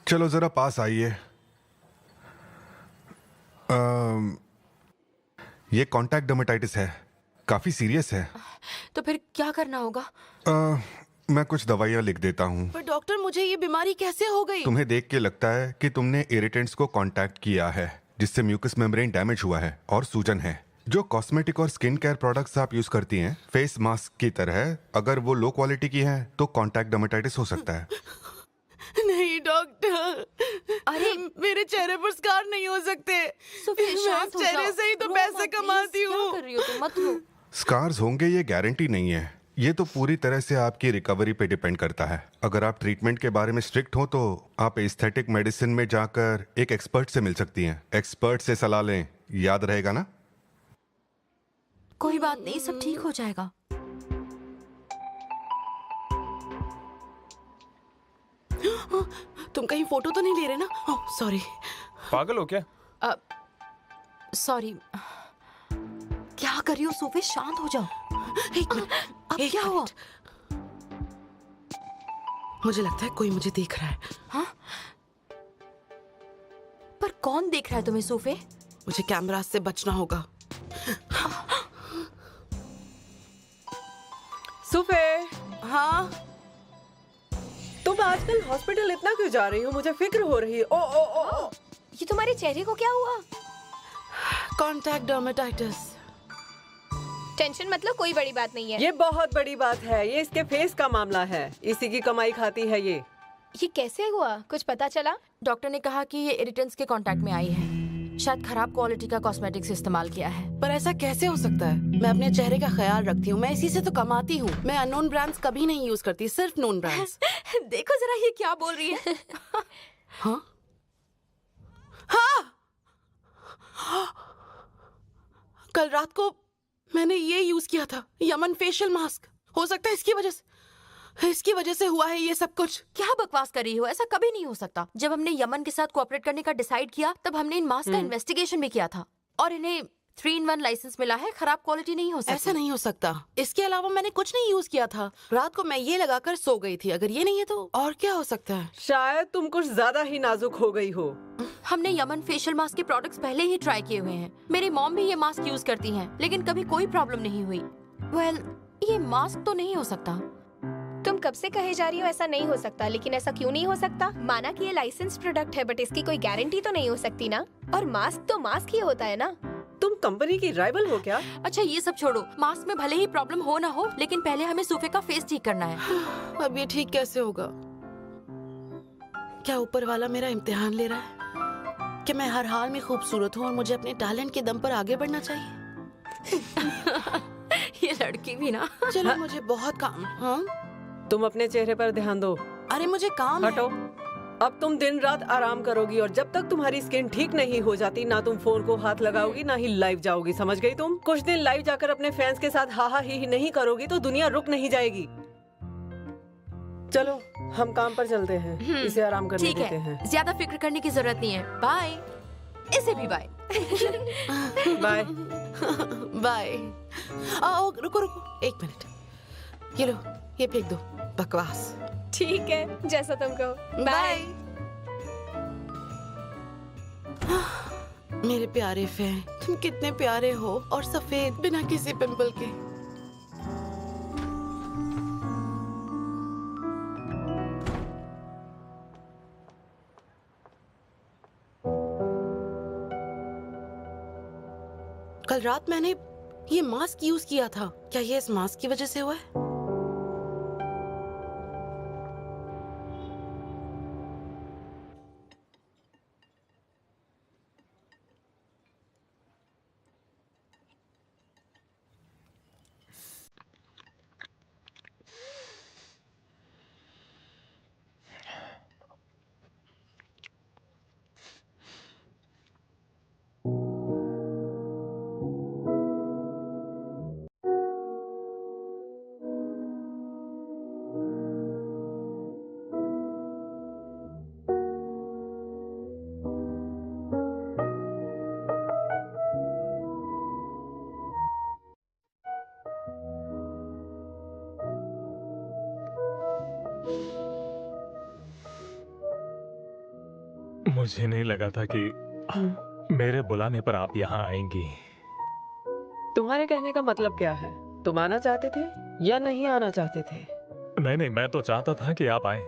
चलो जरा पास आइए। ये कॉन्टैक्ट डर्मेटाइटिस है, काफी सीरियस है। तो फिर क्या करना होगा? मैं कुछ दवाइयाँ लिख देता हूँ। पर डॉक्टर, मुझे ये बीमारी कैसे हो गई? तुम्हें देख के लगता है कि तुमने इरिटेंट्स को कांटेक्ट किया है, जिससे म्यूकस मेम्ब्रेन डैमेज हुआ है और सूजन है। जो कॉस्मेटिक और स्किन केयर प्रोडक्ट्स आप यूज करती हैं, फेस मास्क की तरह, अगर वो लो क्वालिटी की हैं, तो कॉन्टैक्ट डर्मेटाइटिस हो सकता है। नहीं डॉक्टर, अरे! मेरे चेहरे पर स्कार नहीं हो सकते। सोफी, मैं शांत इस हो जाओ। चेहरे से ही तो रो पैसे मत, कमाती प्लीज। क्या हूँ। कर रही हो तुम? मत रो। स्कार्स होंगे ये गारंटी नहीं है। ये तो पूरी तरह से आपकी रिकवरी पे डिपेंड करता है। अगर आप ट्रीटमेंट के बारे में स्ट्रिक्ट हो तो आप एस्थेटिक मेडिसिन में जाकर एक एक्सपर्ट से मिल सकती हैं। एक्सपर्ट से सलाह लें, याद रहेगा ना? कोई बात नहीं, सब ठीक हो जाएगा। तुम कहीं फोटो तो नहीं ले रहे ना? Oh sorry. पागल हो क्या? सॉरी। क्या कर रही हो सोफी? शांत हो जाओ। एक मिनट, अब एक क्या हुआ? मिनट। मुझे लगता है कोई मुझे देख रहा है। हाँ? पर कौन देख रहा है तुम्हें सोफे? मुझे कैमरा से बचना होगा। सुफे, हाँ, तुम आजकल हॉस्पिटल इतना क्यों जा रही हो? मुझे फिक्र हो रही है। ओ ओ ओ, ओ। ये तुम्हारे चेहरे को क्या हुआ? Contact dermatitis. टेंशन मतलब कोई बड़ी बात नहीं है। ये बहुत बड़ी बात है। ये इसके फेस का मामला है। इसी की कमाई खाती है ये। ये कैसे हुआ? कुछ पता चला? डॉक्टर ने कहा कि ये इरिटेंट्स के कांटेक्ट में आई है। शायद खराब क्वालिटी का कॉस्मेटिक्स इस्तेमाल किया है। पर ऐसा कैसे हो सकता है? मैं अपने चेहरे का ख्याल रखती हूँ, मैं इसी से तो कमाती हूँ। मैं अननोन ब्रांड्स कभी नहीं यूज करती, सिर्फ नोन ब्रांड्स। देखो जरा ये क्या बोल रही है। हाँ हाँ, कल रात को मैंने ये यूज किया था, यमन फेशियल मास्क। हो सकता है इसकी वजह से हुआ है ये सब कुछ। क्या बकवास कर रही हो? ऐसा कभी नहीं हो सकता। जब हमने यमन के साथ कोऑपरेट करने का डिसाइड किया, तब हमने इन मास्क का इन्वेस्टिगेशन भी किया था और इन्हें 3-in-1 लाइसेंस मिला है। खराब क्वालिटी नहीं हो सकती। ऐसा नहीं हो सकता। इसके अलावा मैंने कुछ नहीं यूज किया था। रात को मैं ये लगाकर सो गई थी। अगर ये नहीं है तो और क्या हो सकता है? शायद तुम कुछ ज्यादा ही नाजुक हो गई हो। हमने यमन फेशियल मास्क के प्रोडक्ट्स पहले ही ट्राई किए हुए हैं। मेरी मॉम भी ये मास्क यूज करती हैं, लेकिन कभी कोई प्रॉब्लम नहीं हुई। वेल, ये मास्क तो नहीं हो सकता। तुम कब से कहे जा रही हो ऐसा नहीं हो सकता, लेकिन ऐसा क्यों नहीं हो सकता? माना कि ये लाइसेंस प्रोडक्ट है, बट इसकी कोई गारंटी तो नहीं हो सकती ना। और मास्क तो मास्क ही होता है ना। तुम कंपनी की राइवल हो क्या? अच्छा ये सब छोड़ो। मास्क में भले ही प्रॉब्लम हो ना हो, लेकिन पहले हमें सोफे का फेस ठीक करना है। अब ये ठीक कैसे होगा? क्या ऊपर वाला मेरा इम्तिहान ले रहा है कि मैं हर हाल में खूबसूरत हूँ और मुझे अपने टैलेंट के दम पर आगे बढ़ना चाहिए? ये लड़की भी ना। चलो मुझे बहुत काम। हाँ, तुम अपने चेहरे पर ध्यान दो। अरे मुझे काम है। हटो। अब तुम दिन रात आराम करोगी और जब तक तुम्हारी स्किन ठीक नहीं हो जाती, ना तुम फोन को हाथ लगाओगी ना ही लाइव जाओगी। समझ गई तुम? कुछ दिन लाइव जाकर अपने फैंस के साथ हा हा ही नहीं करोगी तो दुनिया रुक नहीं जाएगी। चलो हम काम पर चलते हैं। इसे आराम करने ठीक देते हैं। है, ज्यादा फिक्र करने की जरूरत नहीं है। बाय। इसे भी बाय। बाय। बाय। रुको रुको एक मिनट। ये लो, ये फेंक दो। बकवास। ठीक है, जैसा तुम कहो। बाय। मेरे प्यारे फैन, तुम कितने प्यारे हो और सफेद, बिना किसी पिंपल के। कल रात मैंने ये मास्क यूज किया था। क्या ये इस मास्क की वजह से हुआ है? मुझे नहीं लगा था कि मेरे बुलाने पर आप यहाँ आएंगी। तुम्हारे कहने का मतलब क्या है? तुम आना चाहते थे या नहीं आना चाहते थे? नहीं, मैं तो चाहता था कि आप आए,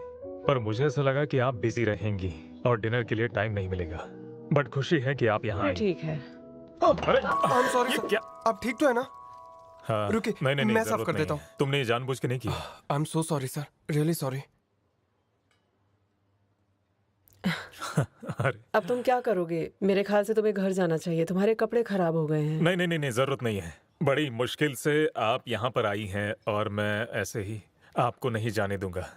पर मुझे ऐसा लगा कि आप बिजी रहेंगी और डिनर के लिए टाइम नहीं मिलेगा। बट खुशी है कि आप यहाँ आए। ठीक है। अरे आई एम सॉरी ये सर। क्या? आप ठीक तो है ना? हाँ, रुकिए, नहीं, मैं साफ जरूरत कर नहीं देता है। हूँ। तुमने ये जानबूझ के नहीं किया। I am so sorry sir, really sorry. अरे अब तुम क्या करोगे? मेरे ख्याल से तुम्हें घर जाना चाहिए, तुम्हारे कपड़े खराब हो गए हैं। नहीं, जरूरत नहीं है। बड़ी मुश्किल से आप यहाँ पर आई हैं और मैं ऐसे ही आपको नहीं जाने दूंगा।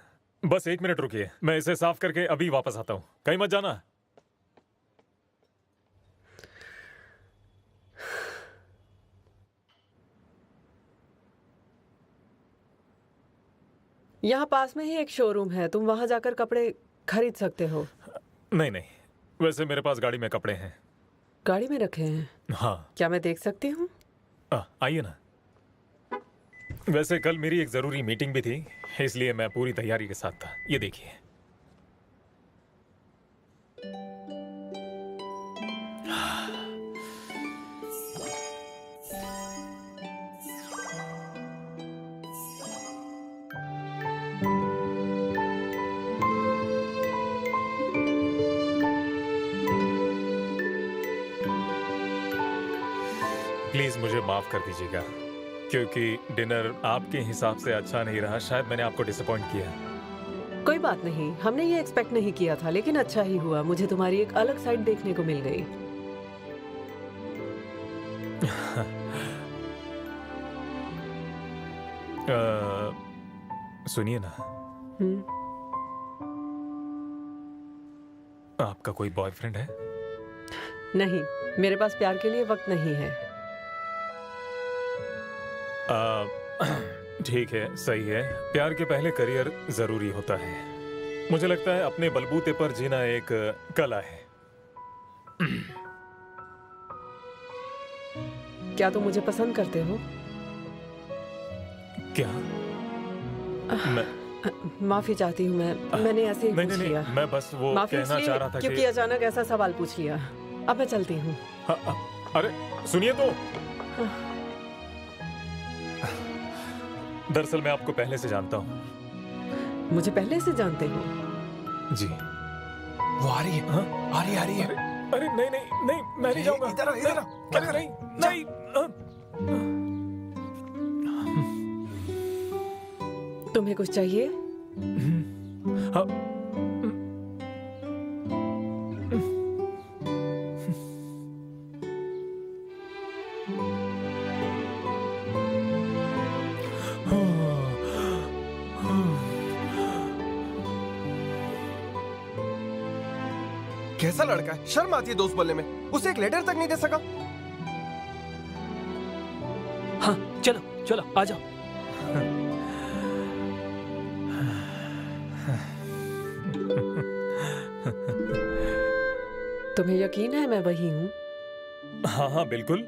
बस 1 मिनट रुकिए, मैं इसे साफ करके अभी वापस आता हूँ। कहीं मत जाना। यहाँ पास में ही एक शोरूम है, तुम वहां जाकर कपड़े खरीद सकते हो। नहीं, वैसे मेरे पास गाड़ी में कपड़े हैं। गाड़ी में रखे हैं? हाँ, क्या मैं देख सकती हूँ? आइए ना। वैसे कल मेरी एक जरूरी मीटिंग भी थी, इसलिए मैं पूरी तैयारी के साथ था। ये देखिए। प्लीज मुझे माफ कर दीजिएगा, क्योंकि डिनर आपके हिसाब से अच्छा नहीं रहा। शायद मैंने आपको डिसअपॉइंट किया। कोई बात नहीं, हमने ये एक्सपेक्ट नहीं किया था, लेकिन अच्छा ही हुआ। मुझे तुम्हारी एक अलग साइड देखने को मिल गई। सुनिए ना, आपका कोई बॉयफ्रेंड है? नहीं, मेरे पास प्यार के लिए वक्त नहीं है। ठीक है, सही है। प्यार के पहले करियर जरूरी होता है। मुझे लगता है अपने बलबूते पर जीना एक कला है। क्या तुम मुझे पसंद करते हो? क्या? मैं माफी चाहती हूँ, मैंने ऐसे ही पूछ लिया। नहीं, मैं बस वो माफी कहना इसलिए चाह रहा था क्योंकि कि अचानक ऐसा सवाल पूछ लिया। अब मैं चलती हूँ। अरे सुनिए तो। दरअसल मैं आपको पहले से जानता हूँ। मुझे पहले से जानते हो? जी। वो आ रही है। हाँ? आ रही है। अरे नहीं, मैं नहीं जाऊंगा। इधर आ। क्या कर रही? नहीं। तुम्हें कुछ चाहिए? हाँ। कैसा लड़का है, शर्म आती है दोस्त बोलने में। उसे एक लेटर तक नहीं दे सका। हाँ, चलो आ जाओ। तुम्हें यकीन है मैं वही हूँ? हाँ, बिल्कुल।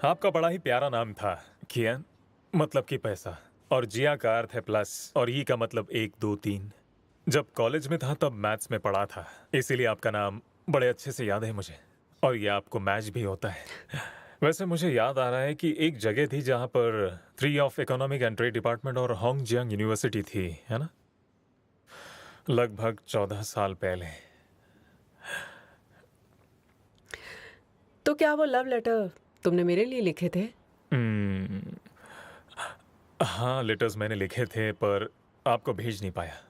आपका बड़ा ही प्यारा नाम था, कियान, मतलब कि पैसा, और जिया का अर्थ है प्लस, और ई का मतलब 1 2 3। जब कॉलेज में था तब मैथ्स में पढ़ा था, इसीलिए आपका नाम बड़े अच्छे से याद है मुझे। और ये आपको मैच भी होता है। वैसे मुझे याद आ रहा है कि एक जगह थी जहाँ पर 3 of economic and trade department और होंगजियांग यूनिवर्सिटी थी, है ना? लगभग 14 साल पहले। तो क्या वो लव लेटर तुमने मेरे लिए लिखे थे? हाँ, लेटर्स मैंने लिखे थे, पर आपको भेज नहीं पाया।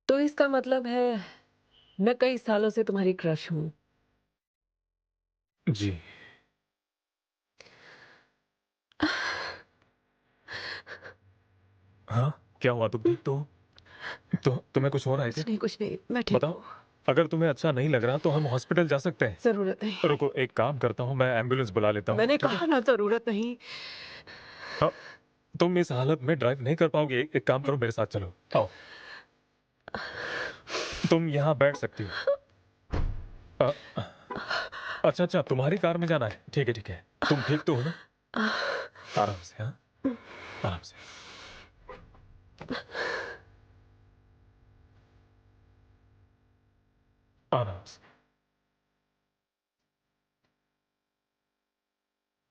तो इसका मतलब है मैं कई सालों से तुम्हारी क्रश हूँ। जी। हाँ, क्या हुआ? तुम तो तुम्हें कुछ हो रहा है? कुछ नहीं, मैं ठीक बताओ। अगर तुम्हें अच्छा नहीं लग रहा तो हम हॉस्पिटल जा सकते हैं। जरूरत नहीं। रुको, एक काम करता हूँ, मैं एम्बुलेंस बुला लेता हूँ। मैंने कहा ना, जरूरत नहीं। हाँ, तुम इस हालत में ड्राइव नहीं कर पाओगे। एक काम करो, मेरे साथ चलो। आओ, तुम यहाँ बैठ सकती हो। अच्छा अच्छा, तुम्हारी कार में जाना है। ठीक है ठीक है, तुम ठीक तो हो ना? आराम से, हाँ, आराम से। आराम से।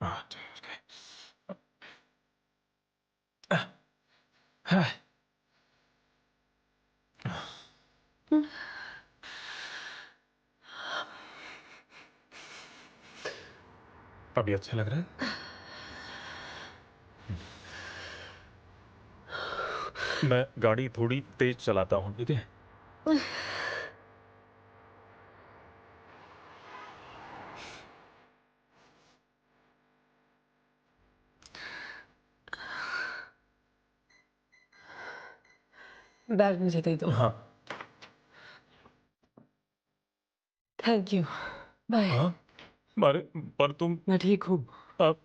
हाँ, ठीक है। हाँ, अभी अच्छा लग रहा है? मैं गाड़ी थोड़ी तेज चलाता हूँ, ठीक है? बैग मुझे दे दो। हाँ थैंक यू। बाय। हाँ, अरे पर तुम मैं ठीक हूँ। अब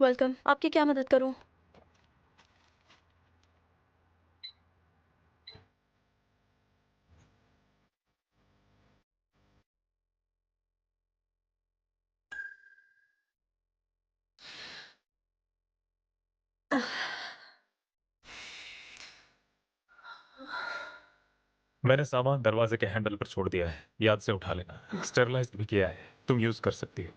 वेलकम, आपकी क्या मदद करूं? मैंने सामान दरवाजे के हैंडल पर छोड़ दिया है, याद से उठा लेना। स्टेरलाइज भी किया है, तुम यूज कर सकती हो।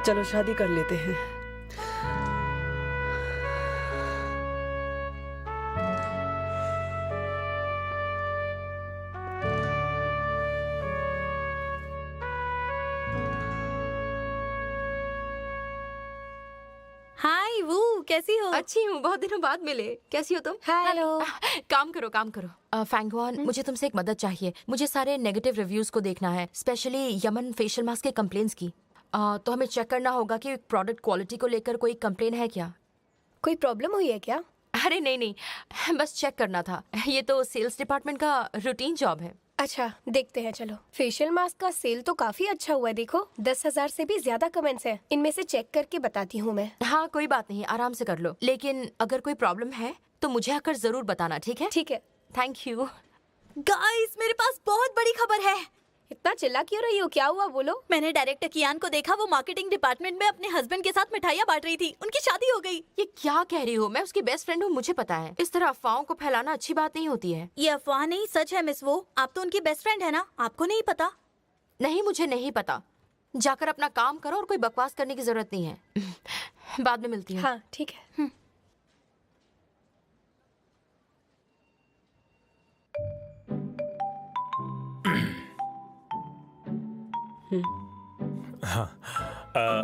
चलो शादी कर लेते हैं। हाय वो, कैसी हो? अच्छी हूँ, बहुत दिनों बाद मिले। कैसी हो तुम? हेलो। काम करो काम करो। फैंगवान, मुझे तुमसे एक मदद चाहिए। मुझे सारे नेगेटिव रिव्यूज को देखना है, स्पेशली यमन फेशियल मास्क के कंप्लेंट्स की। तो हमें चेक करना होगा कि प्रोडक्ट क्वालिटी को लेकर कोई कंप्लेन है क्या। कोई प्रॉब्लम हुई है क्या? अरे नहीं नहीं, बस चेक करना था। ये तो सेल्स डिपार्टमेंट का रूटीन जॉब है। अच्छा देखते हैं चलो। फेशियल मास्क का सेल तो काफी अच्छा हुआ है, देखो 10,000 से भी ज्यादा कमेंट्स हैं। इनमें से चेक करके बताती हूँ मैं। हाँ कोई बात नहीं, आराम से कर लो। लेकिन अगर कोई प्रॉब्लम है तो मुझे आकर जरूर बताना, ठीक है? ठीक है। Thank you. गाइस मेरे पास बहुत बड़ी खबर है। इतना चिल्ला क्यों रही हो, क्या हुआ बोलो? मैंने डायरेक्टर कियान को देखा, वो मार्केटिंग डिपार्टमेंट में अपने हस्बैंड के साथ मिठाइयाँ बांट रही थी। उनकी शादी हो गई। ये क्या कह रही हो? मैं उसकी बेस्ट फ्रेंड हूँ, मुझे पता है। इस तरह अफवाहों को फैलाना अच्छी बात नहीं होती है। ये अफवाह नहीं, सच है मिस। वो आप तो उनकी बेस्ट फ्रेंड है ना, आपको नहीं पता? नहीं मुझे नहीं पता। जाकर अपना काम करो और कोई बकवास करने की जरूरत नहीं है। बाद में मिलती हूँ। हाँ ठीक है।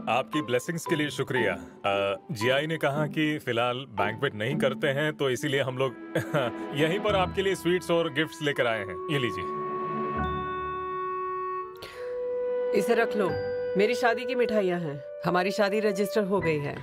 आपकी ब्लेसिंग्स के लिए शुक्रिया। जीआई ने कहा कि फिलहाल बैंक्वेट नहीं करते हैं, तो इसीलिए हम लोग यहीं पर आपके लिए स्वीट्स और गिफ्ट्स लेकर आए हैं। ये लीजिए। इसे रख लो, मेरी शादी की मिठाइयाँ हैं। हमारी शादी रजिस्टर हो गई है।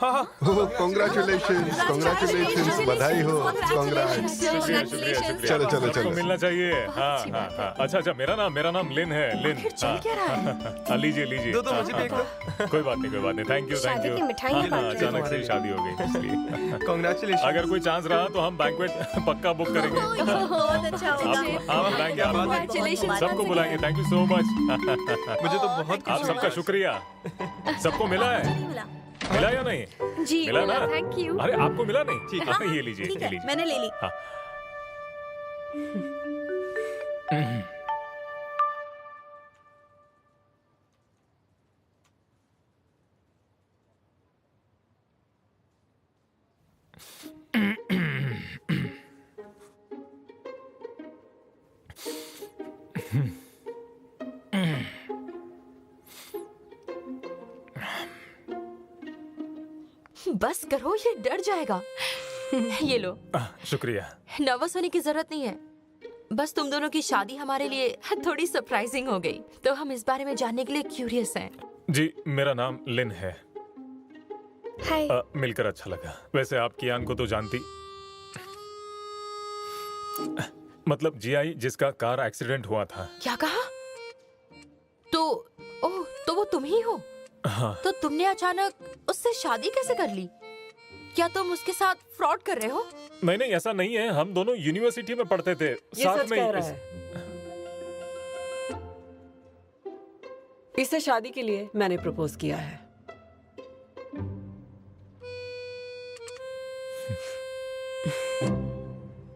कॉन्ग्रेचुलेशंस, कॉन्ग्रेचुलेशंस, बधाई हो, कॉन्ग्रेट्स। शुक्रिया शुक्रिया शुक्रिया। चलो, चलो, सबको चलो। मिलना चाहिए। हाँ हाँ हाँ। अच्छा अच्छा, मेरा नाम लिन है, लिन। चल क्या रहा है? हाँ, लीजिए लीजिए। दो मुझे भी एक दो। कोई बात नहीं, कोई बात नहीं। थैंक यू थैंक शादी यू। की मिठाइयाँ बांट रहे हो। अचानक से ही शादी हो गई इसलिए। कॉन्ग्रेचुलेशन। अगर कोई चांस रहा तो हम बैंक्वेट पक्का बुक करेंगे। बहुत अच्छा होगा। आप बुलाएंगे, आप Congratulations सबको बुलाएंगे। Thank you so much. मुझे तो बहुत आप सबका शुक्रिया। सबको मिला है? मिला या नहीं? जी मिला ना? Thank you. अरे आपको मिला नहीं? ठीक हाँ, ये लीजिए ठीक ये है, लीजिए। मैंने ले ली। हाँ। बस करो, ये डर जाएगा। ये लो। शुक्रिया। नर्वस होने की जरूरत नहीं है। बस तुम दोनों की शादी हमारे लिए थोड़ी सरप्राइजिंग हो गई, तो हम इस बारे में जानने के लिए क्यूरियस हैं। जी मेरा नाम लिन है। हाय। मिलकर अच्छा लगा। वैसे आप कियान को तो जानती, मतलब जीआई जिसका कार एक्सीडेंट हुआ था। क्या कहा? तो वो तुम ही हो? हाँ। तो तुमने अचानक उससे शादी कैसे कर ली? क्या तुम उसके साथ फ्रॉड कर रहे हो? नहीं नहीं, ऐसा नहीं है। हम दोनों यूनिवर्सिटी में पढ़ते थे ये साथ सच में कह ही। रहा है। इसे शादी के लिए मैंने प्रपोज किया है।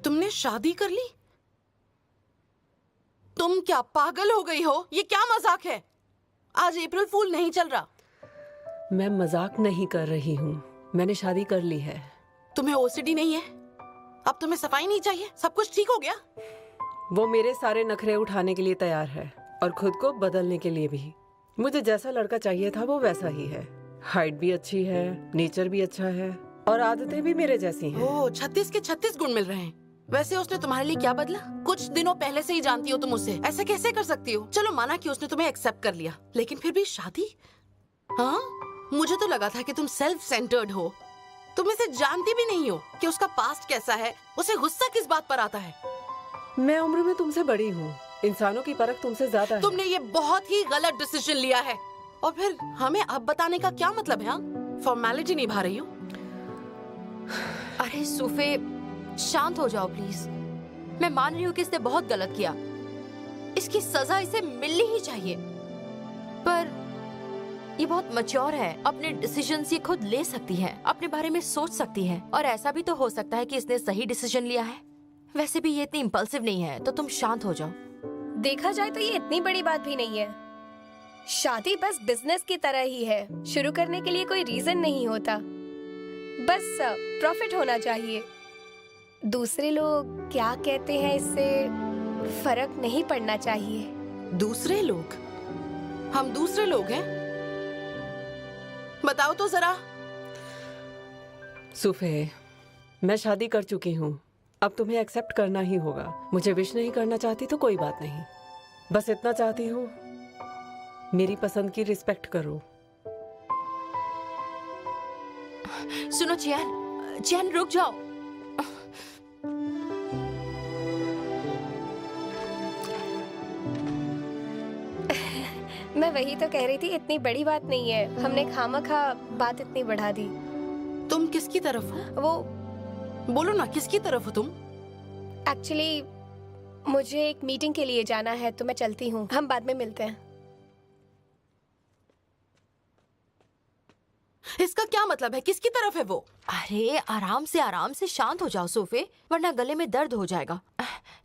तुमने शादी कर ली? तुम क्या पागल हो गई हो? ये क्या मजाक है? आज अप्रैल फूल नहीं चल रहा। मैं मजाक नहीं कर रही हूँ, मैंने शादी कर ली है। तुम्हें ओसीडी नहीं है? अब तुम्हें सफाई नहीं चाहिए? सब कुछ ठीक हो गया? वो मेरे सारे नखरे उठाने के लिए तैयार है और खुद को बदलने के लिए भी। मुझे जैसा लड़का चाहिए था वो वैसा ही है। हाइट भी अच्छी है, नेचर भी अच्छा है और आदतें भी मेरे जैसी हैं। ओह, 36 के 36 गुण मिल रहे हैं। वैसे उसने तुम्हारे लिए क्या बदला? कुछ दिनों पहले से ही जानती हो तुम उसे, ऐसा कैसे कर सकती हो? चलो माना कि उसने तुम्हें एक्सेप्ट कर लिया, लेकिन फिर भी शादी? हाँ, मुझे तो लगा था कि तुम सेल्फ सेंटर्ड हो। तुम इसे जानती भी नहीं हो कि उसका पास्ट कैसा है, उसे गुस्सा किस बात पर आता है। मैं उम्र में तुमसे बड़ी हूँ, इंसानों की परख तुमसे ज्यादा है। तुमने ये बहुत ही गलत डिसीजन लिया है और फिर हमें अब बताने का क्या मतलब है? फॉर्मेलिटी निभा रही हो? अरे सूफे, शांत हो जाओ प्लीज। मैं मान रही हूँ कि इसने बहुत गलत किया, इसकी सजा इसे मिलनी ही चाहिए, पर ये बहुत मैच्योर है। अपने डिसीजंस ये खुद ले सकती है, अपने बारे में सोच सकती है, और ऐसा भी तो हो सकता है कि इसने सही डिसीजन लिया है। वैसे भी ये इतनी इम्पल्सिव नहीं है, तो तुम शांत हो जाओ। देखा जाए तो ये इतनी बड़ी बात भी नहीं है। शादी बस बिजनेस की तरह ही है, शुरू करने के लिए कोई रीजन नहीं होता, बस प्रॉफिट होना चाहिए। दूसरे लोग क्या कहते हैं इससे फर्क नहीं पड़ना चाहिए। दूसरे लोग? हम दूसरे लोग हैं? बताओ तो जरा। सुफे, मैं शादी कर चुकी हूँ, अब तुम्हें एक्सेप्ट करना ही होगा। मुझे विश नहीं करना चाहती तो कोई बात नहीं, बस इतना चाहती हूँ मेरी पसंद की रिस्पेक्ट करो। सुनो चियान, चियान रुक जाओ। मैं वही तो कह रही थी, इतनी बड़ी बात नहीं है, हमने खामखा बात इतनी बढ़ा दी। तुम किसकी तरफ हो? वो बोलो ना, किसकी तरफ हो तुम? एक्चुअली मुझे एक मीटिंग के लिए जाना है तो मैं चलती हूँ, हम बाद में मिलते हैं। इसका क्या मतलब है? किसकी तरफ है वो? अरे आराम से शांत हो जाओ सोफे, वरना गले में दर्द हो जाएगा।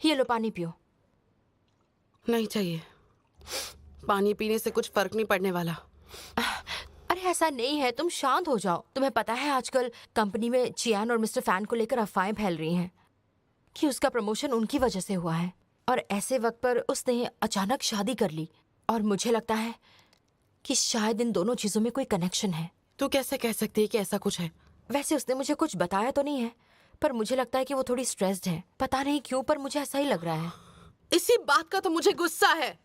ये लो पानी पियो। नहीं चाहिए, पानी पीने से कुछ फर्क नहीं पड़ने वाला। अरे ऐसा नहीं है, तुम शांत हो जाओ। तुम्हें पता है आजकल कंपनी में चियान और मिस्टर फैन को लेकर अफवाहें फैल रही हैं कि उसका प्रमोशन उनकी वजह से हुआ है, और ऐसे वक्त पर उसने अचानक शादी कर ली। और मुझे लगता है कि शायद इन दोनों चीजों में कोई कनेक्शन है। तू कैसे कह सकती है कि ऐसा कुछ है? वैसे उसने मुझे कुछ बताया तो नहीं है, पर मुझे लगता है कि वो थोड़ी स्ट्रेस्ड है। पता नहीं क्यों, पर मुझे ऐसा ही लग रहा है। इसी बात का तो मुझे गुस्सा है।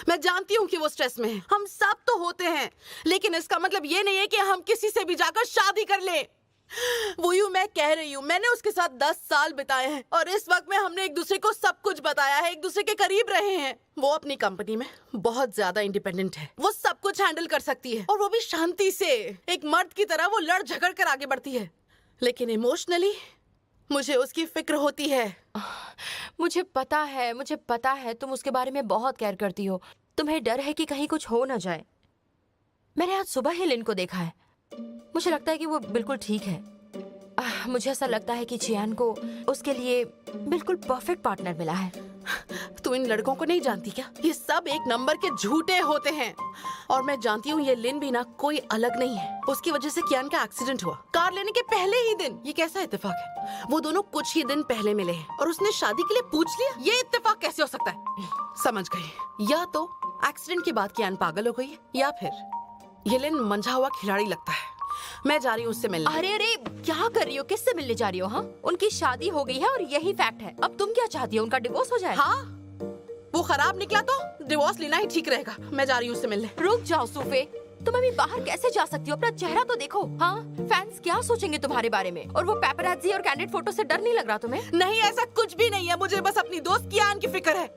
मैं जानती हूँ कि वो स्ट्रेस में है, हम सब तो होते हैं, लेकिन इसका मतलब ये नहीं है कि हम किसी से भी जाकर शादी कर लें। वो यूं मैं कह रही हूँ, मैंने उसके साथ 10 साल बिताए हैं और इस वक्त में हमने एक दूसरे को सब कुछ बताया है, एक दूसरे के करीब रहे हैं। वो अपनी कंपनी में बहुत ज्यादा इंडिपेंडेंट है, वो सब कुछ हैंडल कर सकती है, और वो भी शांति से, एक मर्द की तरह वो लड़ झगड़ कर आगे बढ़ती है। लेकिन इमोशनली मुझे उसकी फिक्र होती है। मुझे पता है तुम उसके बारे में बहुत केयर करती हो। तुम्हें डर है कि कहीं कुछ हो न जाए। मैंने आज सुबह ही लिन को देखा है, मुझे लगता है कि वो बिल्कुल ठीक है। मुझे ऐसा लगता है कि चियान को उसके लिए बिल्कुल परफेक्ट पार्टनर मिला है। तू इन लड़कों को नहीं जानती क्या? ये सब एक नंबर के झूठे होते हैं। और मैं जानती हूँ ये लिन भी ना कोई अलग नहीं है। उसकी वजह से कियान का एक्सीडेंट हुआ कार लेने के पहले ही दिन। ये कैसा इत्तेफाक है? वो दोनों कुछ ही दिन पहले मिले हैं और उसने शादी के लिए पूछ लिया। ये इत्तेफाक कैसे हो सकता है? समझ गई, या तो एक्सीडेंट के बाद कियान पागल हो गई है, या फिर ये लिन मंझा हुआ खिलाड़ी लगता है। मैं जा रही हूँ उससे मिलने। अरे क्या कर रही हो? किससे मिलने जा रही हो? हाँ, उनकी शादी हो गई है और यही फैक्ट है। अब तुम क्या चाहती हो? उनका डिवोर्स हो जाए? हाँ, वो खराब निकला तो डिवोर्स लेना ही ठीक रहेगा। मैं जा रही हूँ उससे मिलने। रुक जाओ सूफे, तुम अभी बाहर कैसे जा सकती हो? अपना चेहरा तो देखो। हाँ, फैंस क्या सोचेंगे तुम्हारे बारे में? और वो पेपराज़ी और कैंडिड फोटो से डर नहीं लग रहा तुम्हें? नहीं, ऐसा कुछ भी नहीं है। मुझे बस अपनी दोस्त कियान की फिक्र है।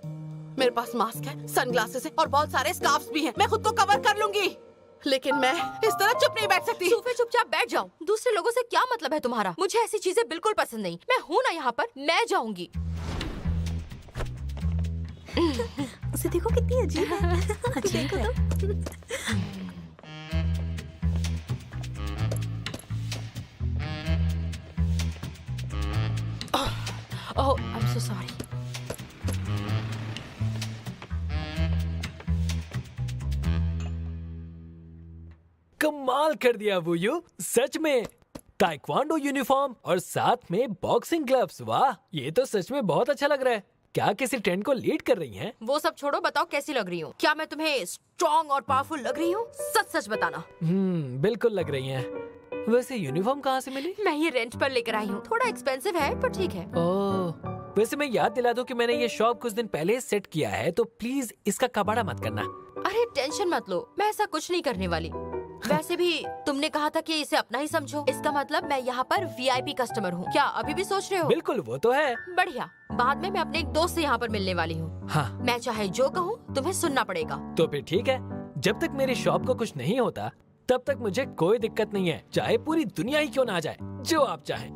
मेरे पास मास्क है, सनग्लासेस है और बहुत सारे स्कार्फ्स भी हैं। मैं खुद को कवर कर लूंगी, लेकिन मैं इस तरह चुप नहीं बैठ सकती। सूफे चुपचाप बैठ जाओ। दूसरे लोगों से क्या मतलब है तुम्हारा? मुझे ऐसी चीजें बिल्कुल पसंद नहीं। मैं हूँ ना यहाँ पर, मैं जाऊंगी। उसे देखो कितनी अजीब है। अजीब है। ओह, आई एम सो सॉरी। कमाल कर दिया वूयू, सच में। ताइक्वांडो यूनिफॉर्म और साथ में बॉक्सिंग ग्लव्स, वाह, ये तो सच में बहुत अच्छा लग रहा है। क्या किसी ट्रेंड को लीड कर रही हैं? वो सब छोड़ो, बताओ कैसी लग रही हूँ? क्या मैं तुम्हें स्ट्रॉन्ग और पावरफुल लग रही हूँ? सच सच बताना। बिल्कुल लग रही हैं। वैसे यूनिफॉर्म कहाँ से मिली? मैं ये रेंट पर लेकर आई हूँ। थोड़ा एक्सपेंसिव है पर ठीक है। ओह, वैसे मैं याद दिला दूं कि मैंने ये शॉप कुछ दिन पहले सेट किया है, तो प्लीज इसका कबाड़ा मत करना। अरे टेंशन मत लो, मैं ऐसा कुछ नहीं करने वाली। वैसे भी तुमने कहा था कि इसे अपना ही समझो, इसका मतलब मैं यहाँ पर VIP कस्टमर हूँ। क्या अभी भी सोच रहे हो? बिल्कुल, वो तो है। बढ़िया। बाद में मैं अपने एक दोस्त से यहाँ पर मिलने वाली हूँ। हाँ, मैं चाहे जो कहूँ तुम्हें सुनना पड़ेगा। तो फिर ठीक है। जब तक मेरी शॉप को कुछ नहीं होता तब तक मुझे कोई दिक्कत नहीं है, चाहे पूरी दुनिया ही क्यों ना आ जाए, जो आप चाहें।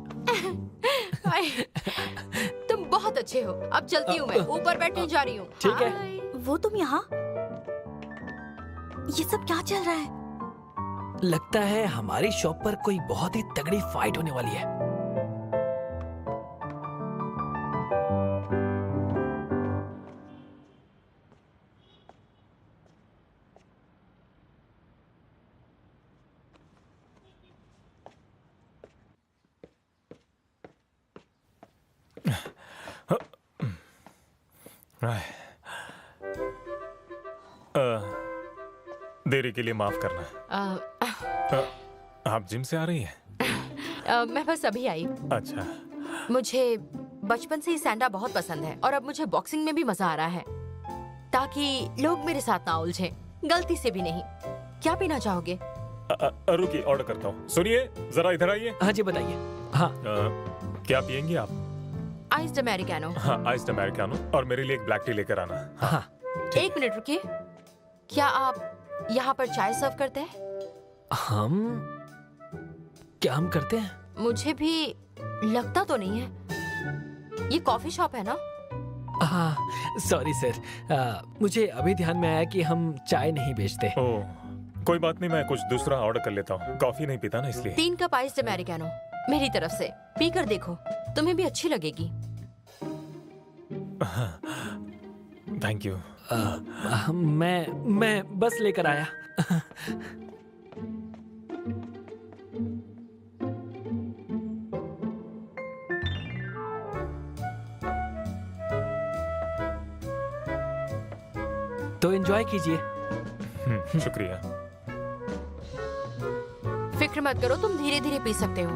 तुम बहुत अच्छे हो। अब चलती हूँ, मैं ऊपर बैठने जा रही हूँ। ठीक है। वो तुम यहाँ? ये सब क्या चल रहा है? लगता है हमारी शॉप पर कोई बहुत ही तगड़ी फाइट होने वाली है। देरी के लिए माफ करना। आप जिम से आ रही हैं? मैं बस अभी आई। अच्छा। मुझे बचपन से ही सैंडा बहुत पसंद है और अब मुझे बॉक्सिंग में भी मजा आ रहा है, ताकि लोग मेरे साथ ना उलझें, गलती से भी नहीं। क्या पीना चाहोगे? रुकिए, ऑर्डर करता हूँ। सुनिए, जरा इधर आइए। हाँ जी, बताइए। हाँ, क्या पियेंगी आप? Iced americano. हाँ, आइस्ड अमेरिकानो, और मेरे लिए एक ब्लैक टी लेकर आना। हाँ। एक मिनट रुकिए। क्या आप यहाँ पर चाय सर्व करते हैं? हम क्या हम करते हैं? मुझे भी लगता तो नहीं है। ये कॉफी शॉप है ना? हाँ सॉरी सर, मुझे अभी ध्यान में आया कि हम चाय नहीं बेचते। ओह, कोई बात नहीं, मैं कुछ दूसरा ऑर्डर कर लेता हूँ। कॉफी नहीं पीता ना इसलिए। 3 कप आइस्ड अमेरिकानो मेरी तरफ से। पी कर देखो, तुम्हें भी अच्छी लगेगी। Thank you. मैं बस लेकर आया। तो एंजॉय कीजिए। शुक्रिया। फिक्र मत करो, तुम धीरे धीरे पी सकते हो।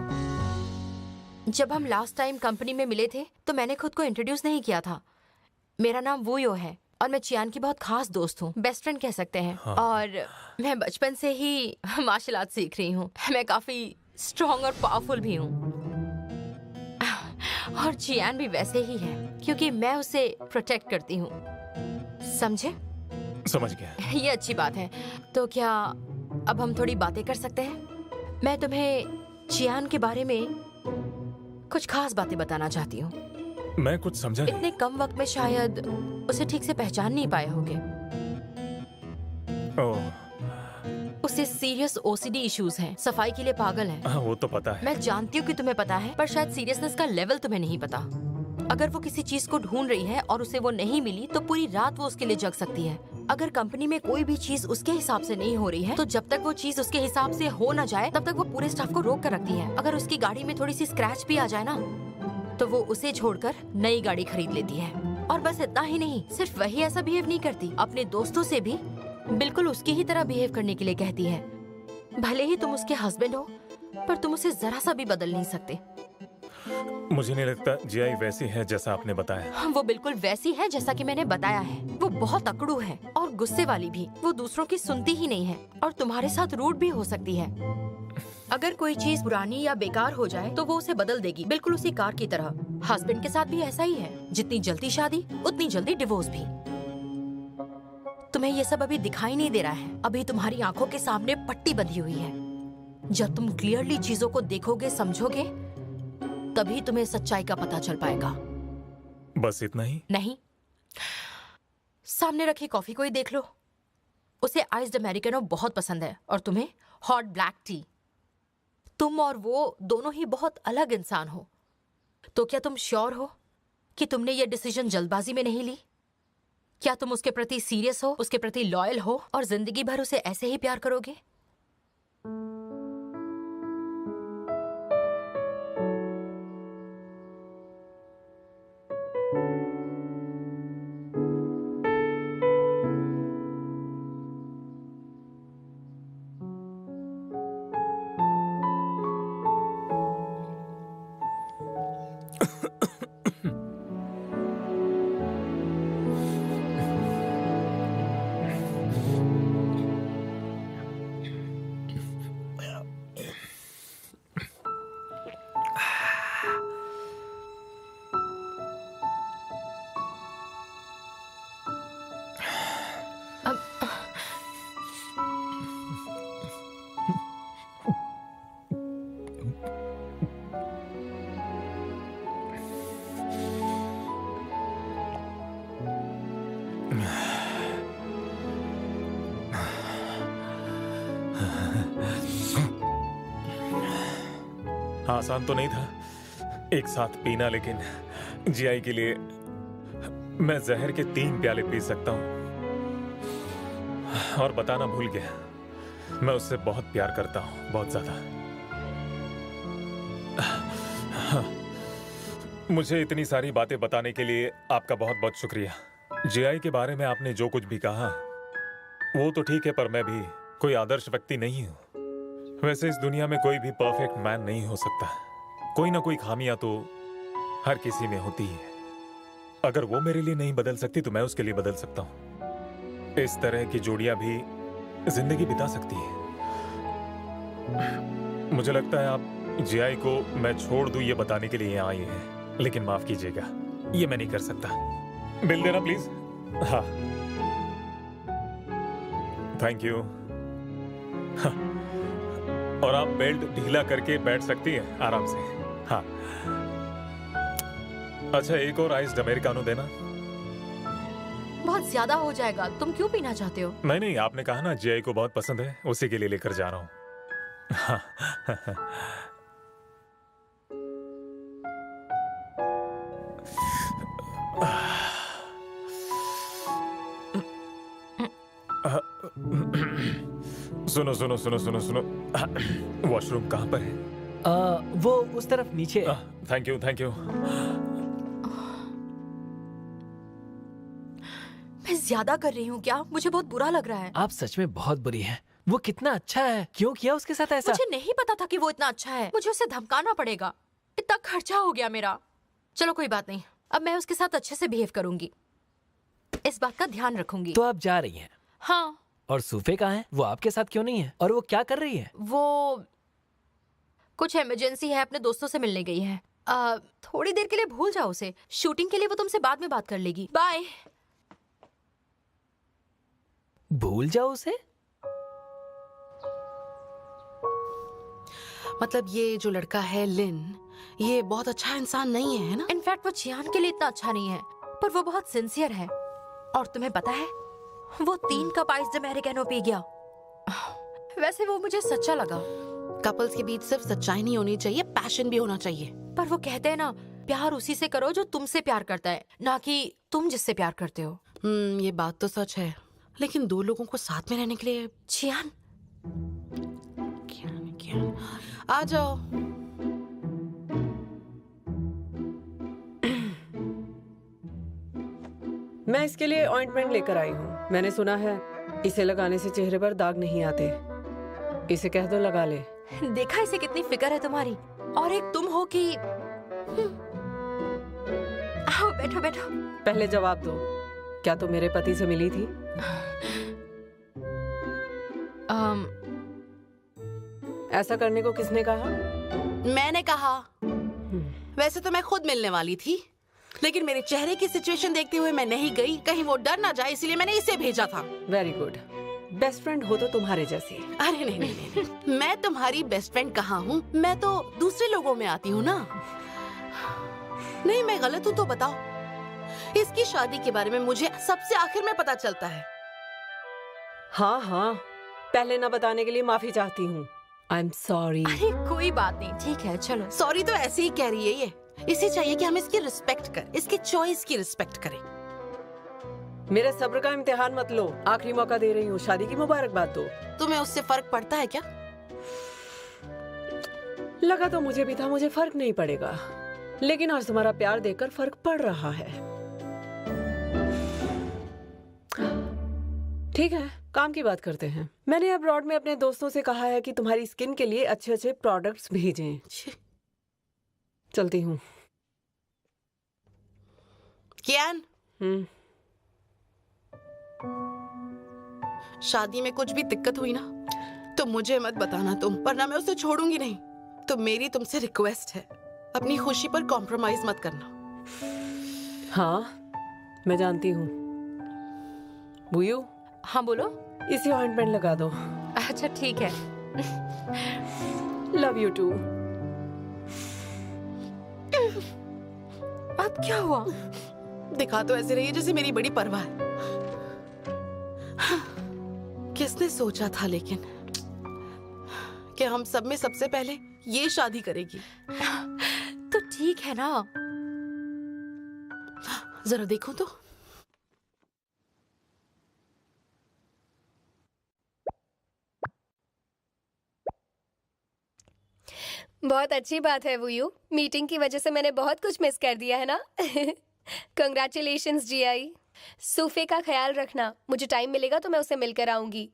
जब हम लास्ट टाइम कंपनी में मिले थे तो मैंने खुद को इंट्रोड्यूस नहीं किया था। मेरा नाम वूयो है और मैं चियान की बहुत खास दोस्त हूँ, बेस्ट फ्रेंड कह सकते हैं। हाँ। और मैं बचपन से ही मार्शल आर्ट सीख रही हूँ। मैं काफी स्ट्रॉन्ग और पावरफुल भी हूँ। और चियान भी वैसे ही है क्योंकि मैं उसे प्रोटेक्ट करती हूँ, समझे? समझ गया। ये अच्छी बात है। तो क्या अब हम थोड़ी बातें कर सकते हैं? मैं तुम्हें चियान के बारे में कुछ खास बातें बताना चाहती हूँ। मैं कुछ समझा नहीं। इतने कम वक्त में शायद उसे ठीक से पहचान नहीं पाए होगे। ओह, उसे सीरियस ओसीडी इश्यूज हैं, सफाई के लिए पागल है। हाँ वो तो पता है। मैं जानती हूँ कि तुम्हें पता है, पर शायद सीरियसनेस का लेवल तुम्हें नहीं पता। अगर वो किसी चीज को ढूंढ रही है और उसे वो नहीं मिली तो पूरी रात वो उसके लिए जग सकती है। अगर कंपनी में कोई भी चीज उसके हिसाब से नहीं हो रही है तो जब तक वो चीज उसके हिसाब से हो ना जाए तब तक वो पूरे स्टाफ को रोक कर रखती है। अगर उसकी गाड़ी में थोड़ी सी स्क्रैच भी आ जाए ना तो वो उसे छोड़कर नई गाड़ी खरीद लेती है। और बस इतना ही नहीं, सिर्फ वही ऐसा बिहेव नहीं करती, अपने दोस्तों से भी बिल्कुल उसकी ही तरह बिहेव करने के लिए कहती है। भले ही तुम उसके हस्बैंड हो पर तुम उसे जरा सा भी बदल नहीं सकते। मुझे नहीं लगता जियाई वैसी है जैसा आपने बताया। वो बिल्कुल वैसी है जैसा कि मैंने बताया है। वो बहुत अकड़ू है और गुस्से वाली भी। वो दूसरों की सुनती ही नहीं है और तुम्हारे साथ रूड भी हो सकती है। अगर कोई चीज पुरानी या बेकार हो जाए तो वो उसे बदल देगी, बिल्कुल उसी कार की तरह। हस्बैंड के साथ भी ऐसा ही है, जितनी जल्दी शादी उतनी जल्दी डिवोर्स भी। तुम्हें ये सब अभी दिखाई नहीं दे रहा है, अभी तुम्हारी आंखों के सामने पट्टी बंधी हुई है। जब तुम क्लियरली चीजों को देखोगे, समझोगे, तभी तुम्हें सच्चाई का पता चल पाएगा। बस इतना ही? नहीं, सामने रखी कॉफी को ही देख लो। उसे आइस्ड अमेरिकानो बहुत पसंद है और तुम्हें हॉट ब्लैक टी। तुम और वो दोनों ही बहुत अलग इंसान हो। तो क्या तुम श्योर हो कि तुमने ये डिसीजन जल्दबाजी में नहीं ली? क्या तुम उसके प्रति सीरियस हो, उसके प्रति लॉयल हो और जिंदगी भर उसे ऐसे ही प्यार करोगे? आसान तो नहीं था एक साथ पीना, लेकिन जियाई के लिए मैं जहर के 3 प्याले पी सकता हूँ। और बताना भूल गया, मैं उससे बहुत प्यार करता हूँ, बहुत ज्यादा। मुझे इतनी सारी बातें बताने के लिए आपका बहुत बहुत शुक्रिया। जियाई के बारे में आपने जो कुछ भी कहा वो तो ठीक है, पर मैं भी कोई आदर्श व्यक्ति नहीं हूँ। वैसे इस दुनिया में कोई भी परफेक्ट मैन नहीं हो सकता। कोई ना कोई खामियां तो हर किसी में होती है। अगर वो मेरे लिए नहीं बदल सकती तो मैं उसके लिए बदल सकता हूँ। इस तरह की जोड़ियां भी जिंदगी बिता सकती है। मुझे लगता है आप जियाई को मैं छोड़ दूं ये बताने के लिए यहाँ आए हैं, लेकिन माफ कीजिएगा, ये मैं नहीं कर सकता। बिल देना प्लीज। हाँ थैंक यू। और आप बेल्ट ढीला करके बैठ सकती हैं आराम से। हाँ। अच्छा, एक और आइस्ड अमेरिकानो देना। बहुत ज्यादा हो जाएगा। तुम क्यों पीना चाहते हो? नहीं नहीं, आपने कहा ना जीआई को बहुत पसंद है, उसी के लिए लेकर जा रहा हूँ। सुनो सुनो सुनो सुनो सुनो, वॉशरूम कहाँ पर है? वो उस तरफ नीचे है। Thank you thank you. मैं ज्यादा कर रही हूँ क्या? मुझे बहुत बुरा लग रहा है। आप सच में बहुत बुरी हैं। वो कितना अच्छा है, क्यों किया उसके साथ ऐसा? मुझे नहीं पता था कि वो इतना अच्छा है। मुझे उसे धमकाना पड़ेगा। इतना खर्चा हो गया मेरा। चलो कोई बात नहीं, अब मैं उसके साथ अच्छे से बिहेव करूंगी, इस बात का ध्यान रखूंगी। तो आप जा रही हैं? हाँ। और सूफे कहाँ है? वो आपके साथ क्यों नहीं है? और वो क्या कर रही है? वो कुछ इमरजेंसी है, अपने दोस्तों से मिलने गई है। थोड़ी देर के लिए भूल जाओ उसे। शूटिंग के लिए वो तुमसे बाद में बात कर लेगी। बाय। भूल जाओ उसे? मतलब ये जो लड़का है लिन, ये बहुत अच्छा इंसान नहीं है ना? इनफैक्ट वो चियान के लिए इतना अच्छा नहीं है, पर वो बहुत सिंसियर है। और तुम्हें पता है, वो 3 कप आइस्ड अमेरिकानो पी गया। वैसे वो मुझे सच्चा लगा। कपल्स के बीच सिर्फ सच्चाई नहीं होनी चाहिए, पैशन भी होना चाहिए। पर वो कहते हैं ना, प्यार उसी से करो जो तुमसे प्यार करता है, ना कि तुम जिससे प्यार करते हो। ये बात तो सच है, लेकिन 2 लोगों को साथ में रहने के लिए। चियान, आ जाओ। मैं इसके लिए ऑइंटमेंट लेकर आई हूँ। मैंने सुना है इसे लगाने से चेहरे पर दाग नहीं आते। इसे कह दो लगा ले। देखा इसे कितनी फिक्र है तुम्हारी। और एक तुम हो कि आओ बैठो बैठो। पहले जवाब दो, क्या तुम मेरे पति से मिली थी? ऐसा करने को किसने कहा? मैंने कहा। वैसे तो मैं खुद मिलने वाली थी, लेकिन मेरे चेहरे की सिचुएशन देखते हुए मैं नहीं गई, कहीं वो डर ना जाए, इसलिए मैंने इसे भेजा था। Very good. बेस्ट फ्रेंड हो तो तुम्हारे जैसी। अरे नहीं नहीं नहीं, मैं तुम्हारी बेस्ट फ्रेंड कहाँ हूँ, मैं तो दूसरे लोगों में आती हूँ ना। नहीं, मैं गलत हूँ तो बताओ। इसकी शादी के बारे में मुझे सबसे आखिर में पता चलता है। हाँ हाँ, पहले ना बताने के लिए माफी चाहती हूँ। I am sorry. अरे कोई बात नहीं, ठीक है चलो। सॉरी तो ऐसे ही कह रही है ये। इसे चाहिए कि हम इसकी रिस्पेक्ट करें, इसके चॉइस की रिस्पेक्ट करें। मेरे सब्र का इम्तिहान मत लो, आखिरी मौका दे रही हूँ, शादी की मुबारकबाद दो। तुम्हें उससे फर्क पड़ता है क्या? लगा तो मुझे भी था मुझे फर्क नहीं पड़ेगा, लेकिन आज तुम्हारा प्यार देखकर फर्क पड़ रहा है। ठीक है, काम की बात करते हैं। मैंने अब्रॉड में अपने दोस्तों से कहा है कि तुम्हारी स्किन के लिए अच्छे अच्छे प्रोडक्ट्स भेजें। चलती हूँ। कियान, शादी में कुछ भी दिक्कत हुई ना तो मुझे मत बताना तुम, वरना मैं उसे छोड़ूंगी नहीं। तो मेरी तुमसे रिक्वेस्ट है, अपनी खुशी पर कॉम्प्रोमाइज मत करना। हाँ, मैं जानती हूँ। बुयू, हाँ बोलो। इसी ऑइंटमेंट लगा दो। अच्छा ठीक है। Love you too. अब क्या हुआ? दिखा तो ऐसे रही है जैसे मेरी बड़ी परवाह है। किसने सोचा था लेकिन कि हम सब में सबसे पहले ये शादी करेगी। तो ठीक है ना। जरा देखो तो। बहुत अच्छी बात है वुयू। मीटिंग की वजह से मैंने बहुत कुछ मिस कर दिया है ना। Congratulations GI. सूफे का ख्याल रखना, मुझे टाइम मिलेगा तो मैं उसे मिलकर आऊंगी।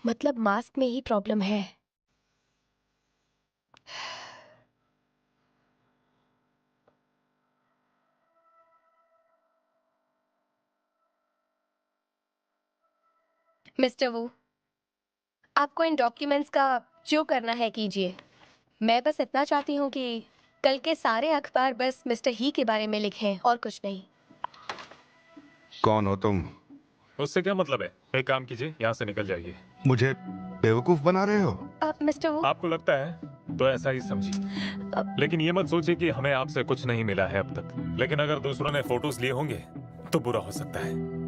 मतलब मास्क में ही प्रॉब्लम है। मिस्टर वू, आपको इन डॉक्यूमेंट्स का जो करना है कीजिए। मैं बस इतना चाहती हूँ कि कल के सारे अखबार बस मिस्टर ही के बारे में लिखें और कुछ नहीं। कौन हो तुम? उससे क्या मतलब है? एक काम कीजिए, यहाँ से निकल जाइए। मुझे बेवकूफ बना रहे हो? मिस्टर वू, आपको लगता है तो ऐसा ही समझिए, लेकिन ये मत सोचिए कि हमें आपसे कुछ नहीं मिला है अब तक। लेकिन अगर दूसरों ने फोटोज लिए होंगे तो बुरा हो सकता है।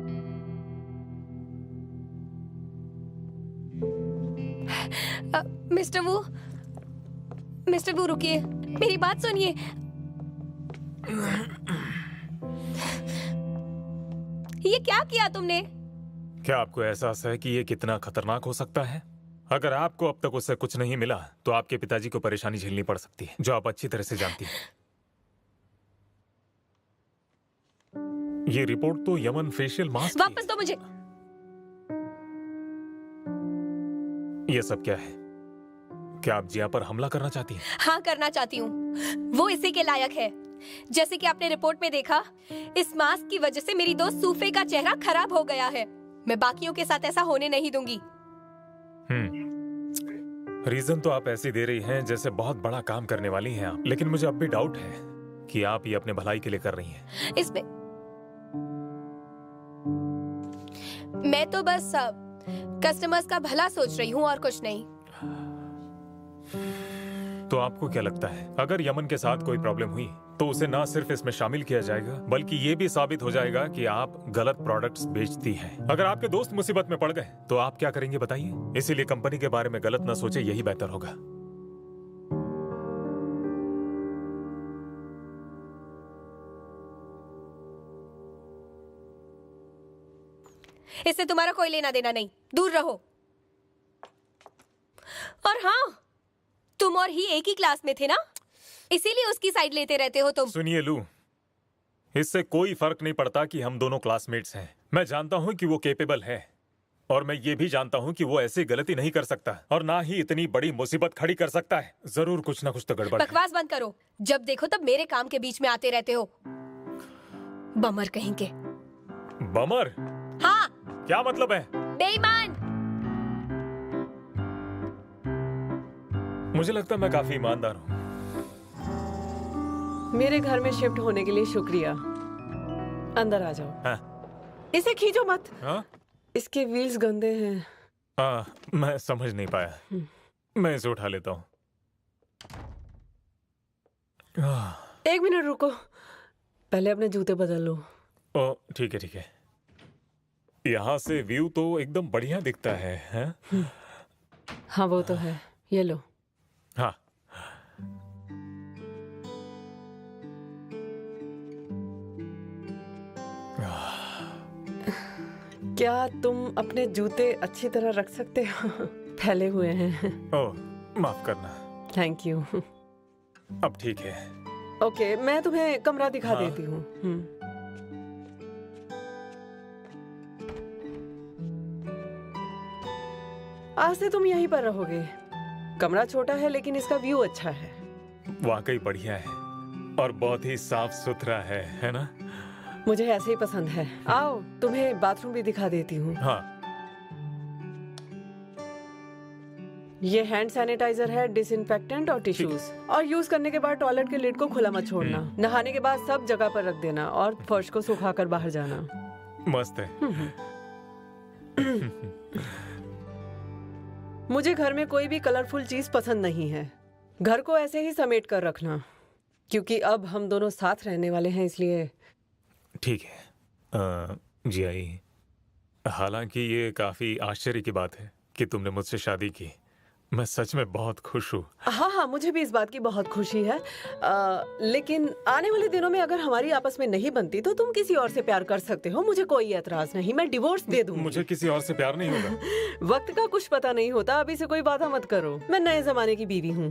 मिस्टर वू रुकिए, मेरी बात सुनिए। ये क्या किया तुमने? क्या आपको एहसास है कि ये कितना खतरनाक हो सकता है? अगर आपको अब तक उससे कुछ नहीं मिला तो आपके पिताजी को परेशानी झेलनी पड़ सकती है, जो आप अच्छी तरह से जानती हैं। ये रिपोर्ट तो यमन फेशियल मास्क वापस दो मुझे। ये सब क्या है? क्या आप जिया पर हमला करना चाहती हैं? हाँ, करना चाहती हूँ। वो इसी के लायक है। जैसे कि आपने रिपोर्ट में देखा, इस मास्क की वजह से मेरी दोस्त सूफे का चेहरा खराब हो गया है। मैं बाकियों के साथ ऐसा होने नहीं दूंगी। रीजन तो आप ऐसी दे रही हैं जैसे बहुत बड़ा काम करने वाली हैं आप, लेकिन मुझे अब भी डाउट है कि आप ये अपने भलाई के लिए कर रही हैं। इसमें मैं तो बस कस्टमर्स का भला सोच रही हूँ और कुछ नहीं। तो आपको क्या लगता है, अगर यमन के साथ कोई प्रॉब्लम हुई तो उसे ना सिर्फ इसमें शामिल किया जाएगा, बल्कि ये भी साबित हो जाएगा कि आप गलत प्रोडक्ट्स बेचती हैं। अगर आपके दोस्त मुसीबत में पड़ गए तो आप क्या करेंगे बताइए? इसीलिए कंपनी के बारे में गलत ना सोचे, यही बेहतर होगा। इससे तुम्हारा कोई लेना देना नहीं, दूर रहो। और हाँ, तुम और ही एक ही क्लास में थे ना, इसीलिए उसकी साइड लेते रहते हो तुम। सुनिए लू, इससे कोई फर्क नहीं पड़ता कि हम दोनों क्लासमेट्स हैं। मैं जानता हूं कि वो कैपेबल है, और मैं ये भी जानता हूं कि वो ऐसी गलती नहीं कर सकता, और ना ही इतनी बड़ी मुसीबत खड़ी कर सकता है। जरूर कुछ ना कुछ तो गड़बड़ है। बकवास बंद करो। जब देखो तब मेरे काम के बीच में आते रहते हो। बमर कहीं के। बमर? हाँ, क्या मतलब है? बेईमान। मुझे लगता है मैं काफी ईमानदार हूँ। मेरे घर में शिफ्ट होने के लिए शुक्रिया। अंदर आ जाओ। हाँ? इसे खींचो मत। हाँ? इसके व्हील्स गंदे हैं। हाँ, मैं समझ नहीं पाया। मैं इसे उठा लेता हूँ। 1 मिनट रुको, पहले अपने जूते बदल लो। ओ, ठीक है ठीक है। यहाँ से व्यू तो एकदम बढ़िया दिखता है, हैं? हाँ वो तो है, ये लो। हाँ। क्या तुम अपने जूते अच्छी तरह रख सकते हो? फैले हुए हैं। ओह, माफ करना। Thank you. अब ठीक है। ओके, मैं तुम्हें कमरा दिखा हाँ। देती हूँ। आज से तुम यहीं पर रहोगे। कमरा छोटा है लेकिन इसका व्यू अच्छा है। वाकई बढ़िया है और बहुत ही साफ सुथरा है ना? मुझे ऐसे ही पसंद है। आओ, तुम्हें बाथरूम भी दिखा देती हूँ। हाँ। ये हैंड सैनिटाइजर है, डिसइंफेक्टेंट और टिश्यूज। और यूज करने के बाद टॉयलेट के लिड को खुला मत छोड़ना। नहाने के बाद सब जगह पर रख देना और फर्श को सुखाकर बाहर जाना। मस्त है। मुझे घर में कोई भी कलरफुल चीज पसंद नहीं है। घर को ऐसे ही समेट कर रखना, क्योंकि अब हम दोनों साथ रहने वाले हैं, इसलिए। ठीक है जी आई। हालांकि ये काफी आश्चर्य की बात है कि तुमने मुझसे शादी की। मैं सच में बहुत खुश हूँ। हाँ हाँ, मुझे भी इस बात की बहुत खुशी है। लेकिन आने वाले दिनों में अगर हमारी आपस में नहीं बनती तो तुम किसी और से प्यार कर सकते हो। मुझे कोई एतराज नहीं, मैं डिवोर्स दे दूंगी। मुझे किसी और से प्यार नहीं होगा। वक्त का कुछ पता नहीं होता, अभी से कोई बाधा मत करो। मैं नए जमाने की बीवी हूँ।